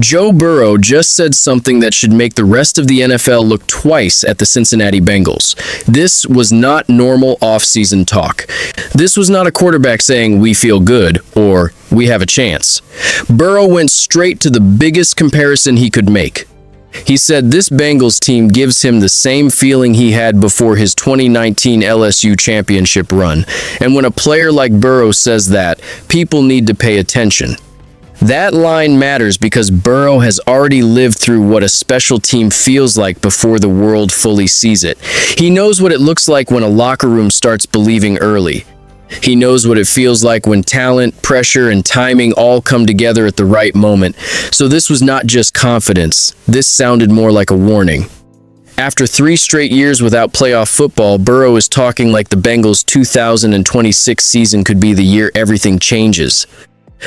Joe Burrow just said something that should make the rest of the NFL look twice at the Cincinnati Bengals. This was not normal offseason talk. This was not a quarterback saying, "We feel good," or "We have a chance." Burrow went straight to the biggest comparison he could make. He said this Bengals team gives him the same feeling he had before his 2019 LSU championship run. And when a player like Burrow says that, people need to pay attention. That line matters because Burrow has already lived through what a special team feels like before the world fully sees it. He knows what it looks like when a locker room starts believing early. He knows what it feels like when talent, pressure, and timing all come together at the right moment. So this was not just confidence. This sounded more like a warning. After 3 straight years without playoff football, Burrow is talking like the Bengals' 2026 season could be the year everything changes.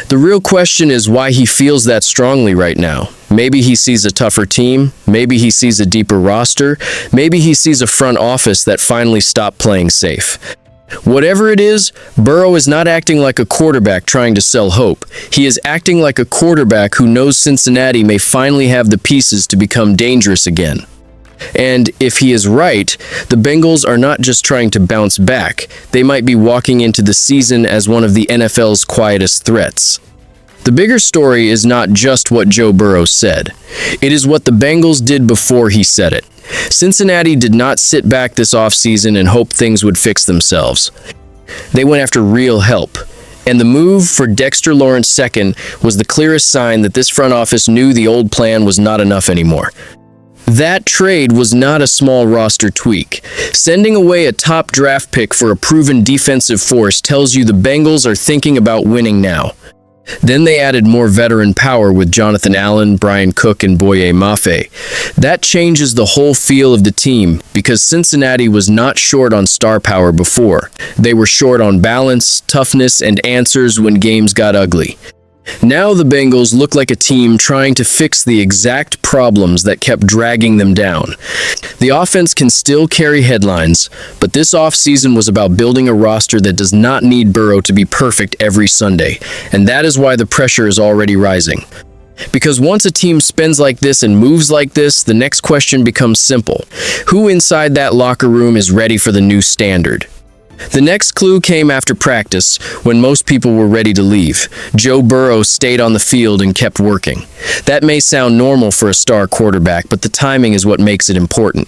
The real question is why he feels that strongly right now. Maybe he sees a tougher team, maybe he sees a deeper roster, maybe he sees a front office that finally stopped playing safe. Whatever it is, Burrow is not acting like a quarterback trying to sell hope. He is acting like a quarterback who knows Cincinnati may finally have the pieces to become dangerous again. And if he is right, the Bengals are not just trying to bounce back. They might be walking into the season as one of the NFL's quietest threats. The bigger story is not just what Joe Burrow said. It is what the Bengals did before he said it. Cincinnati did not sit back this offseason and hope things would fix themselves. They went after real help. And the move for Dexter Lawrence II was the clearest sign that this front office knew the old plan was not enough anymore. That trade was not a small roster tweak. Sending away a top draft pick for a proven defensive force tells you the Bengals are thinking about winning now. Then they added more veteran power with Jonathan Allen, Brian Cook, and Boye Mafe. That changes the whole feel of the team because Cincinnati was not short on star power before. They were short on balance, toughness, and answers when games got ugly. Now the Bengals look like a team trying to fix the exact problems that kept dragging them down. The offense can still carry headlines, but this offseason was about building a roster that does not need Burrow to be perfect every Sunday, and that is why the pressure is already rising. Because once a team spends like this and moves like this, the next question becomes simple. Who inside that locker room is ready for the new standard? The next clue came after practice, when most people were ready to leave. Joe Burrow stayed on the field and kept working. That may sound normal for a star quarterback, but the timing is what makes it important.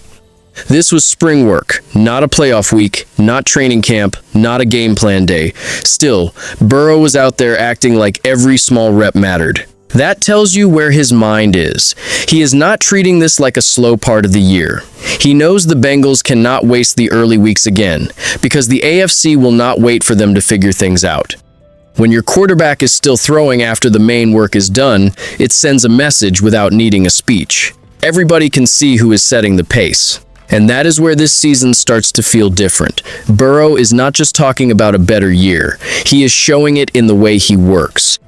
This was spring work, not a playoff week, not training camp, not a game plan day. Still, Burrow was out there acting like every small rep mattered. That tells you where his mind is. He is not treating this like a slow part of the year. He knows the Bengals cannot waste the early weeks again, because the AFC will not wait for them to figure things out. When your quarterback is still throwing after the main work is done, it sends a message without needing a speech. Everybody can see who is setting the pace. And that is where this season starts to feel different. Burrow is not just talking about a better year. He is showing it in the way he works.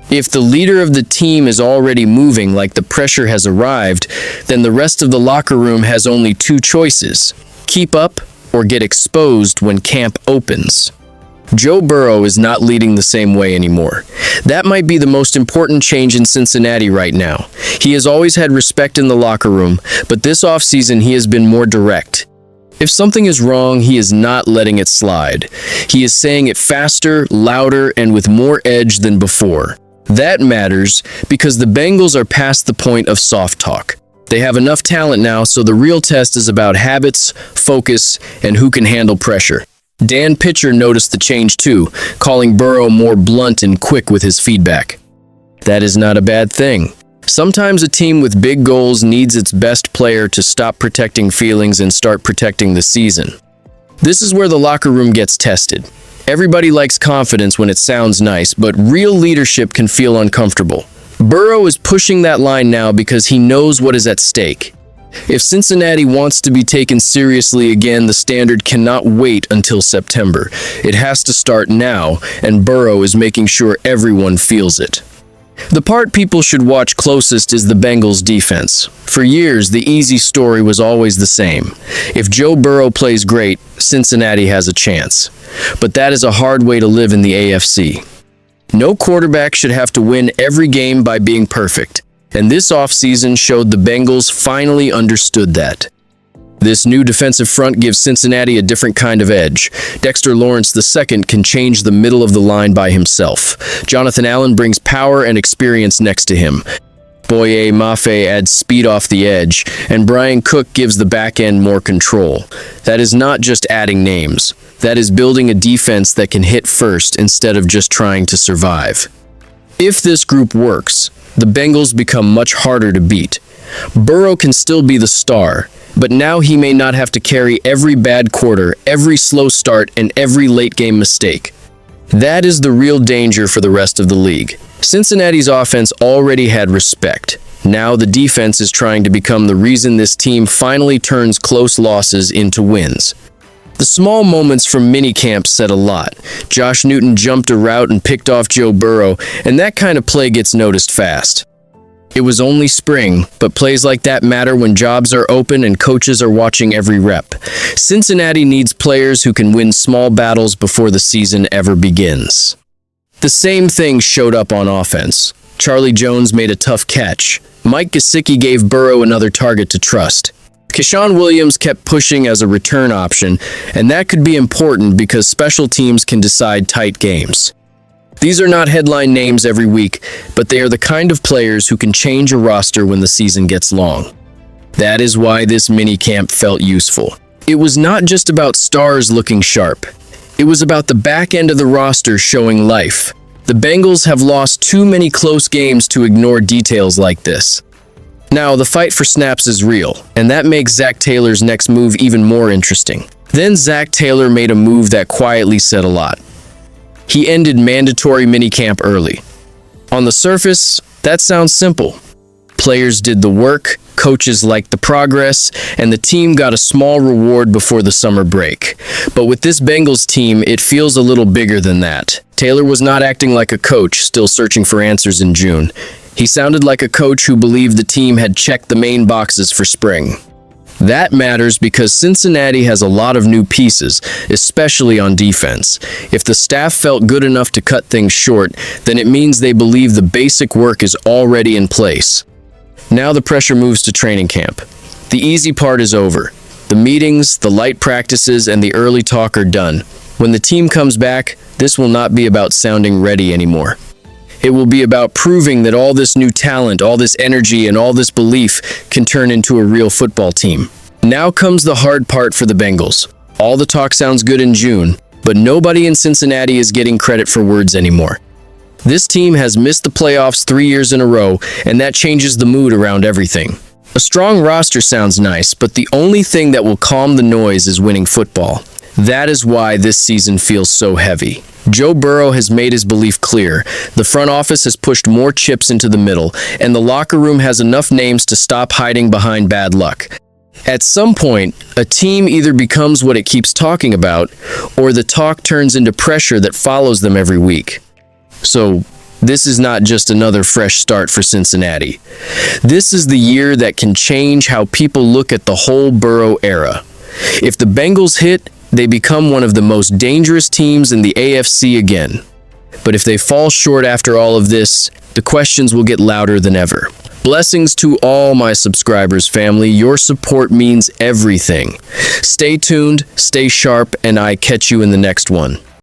If the leader of the team is already moving like the pressure has arrived, then the rest of the locker room has only 2 choices: keep up or get exposed when camp opens. Joe Burrow is not leading the same way anymore. That might be the most important change in Cincinnati right now. He has always had respect in the locker room, but this offseason he has been more direct. If something is wrong, he is not letting it slide. He is saying it faster, louder, and with more edge than before. That matters because the Bengals are past the point of soft talk. They have enough talent now, so the real test is about habits, focus, and who can handle pressure. Dan Pitcher noticed the change too, calling Burrow more blunt and quick with his feedback. That is not a bad thing. Sometimes a team with big goals needs its best player to stop protecting feelings and start protecting the season. This is where the locker room gets tested. Everybody likes confidence when it sounds nice, but real leadership can feel uncomfortable. Burrow is pushing that line now because he knows what is at stake. If Cincinnati wants to be taken seriously again, the standard cannot wait until September. It has to start now, and Burrow is making sure everyone feels it. The part people should watch closest is the Bengals' defense. For years, the easy story was always the same. If Joe Burrow plays great, Cincinnati has a chance. But that is a hard way to live in the AFC. No quarterback should have to win every game by being perfect. And this offseason showed the Bengals finally understood that. This new defensive front gives Cincinnati a different kind of edge. Dexter Lawrence II can change the middle of the line by himself. Jonathan Allen brings power and experience next to him. Boye Mafe adds speed off the edge, and Brian Cook gives the back end more control. That is not just adding names. That is building a defense that can hit first instead of just trying to survive. If this group works, the Bengals become much harder to beat. Burrow can still be the star, but now he may not have to carry every bad quarter, every slow start, and every late-game mistake. That is the real danger for the rest of the league. Cincinnati's offense already had respect. Now the defense is trying to become the reason this team finally turns close losses into wins. The small moments from minicamp said a lot. Josh Newton jumped a route and picked off Joe Burrow, and that kind of play gets noticed fast. It was only spring, but plays like that matter when jobs are open and coaches are watching every rep. Cincinnati needs players who can win small battles before the season ever begins. The same thing showed up on offense. Charlie Jones made a tough catch. Mike Gesicki gave Burrow another target to trust. Keshawn Williams kept pushing as a return option, and that could be important because special teams can decide tight games. These are not headline names every week, but they are the kind of players who can change a roster when the season gets long. That is why this minicamp felt useful. It was not just about stars looking sharp. It was about the back end of the roster showing life. The Bengals have lost too many close games to ignore details like this. Now, the fight for snaps is real, and that makes Zach Taylor's next move even more interesting. Then Zach Taylor made a move that quietly said a lot. He ended mandatory minicamp early. On the surface, that sounds simple. Players did the work, coaches liked the progress, and the team got a small reward before the summer break. But with this Bengals team, it feels a little bigger than that. Taylor was not acting like a coach still searching for answers in June. He sounded like a coach who believed the team had checked the main boxes for spring. That matters because Cincinnati has a lot of new pieces, especially on defense. If the staff felt good enough to cut things short, then it means they believe the basic work is already in place. Now the pressure moves to training camp. The easy part is over. The meetings, the light practices, and the early talk are done. When the team comes back, this will not be about sounding ready anymore. It will be about proving that all this new talent, all this energy, and all this belief can turn into a real football team. Now comes the hard part for the Bengals. All the talk sounds good in June, but nobody in Cincinnati is getting credit for words anymore. This team has missed the playoffs 3 years in a row, and that changes the mood around everything. A strong roster sounds nice, but the only thing that will calm the noise is winning football. That is why this season feels so heavy. Joe Burrow has made his belief clear. The front office has pushed more chips into the middle, and the locker room has enough names to stop hiding behind bad luck. At some point, a team either becomes what it keeps talking about, or the talk turns into pressure that follows them every week. So, this is not just another fresh start for Cincinnati. This is the year that can change how people look at the whole Burrow era. If the Bengals hit, they become one of the most dangerous teams in the AFC again. But if they fall short after all of this, the questions will get louder than ever. Blessings to all my subscribers, family. Your support means everything. Stay tuned, stay sharp, and I catch you in the next one.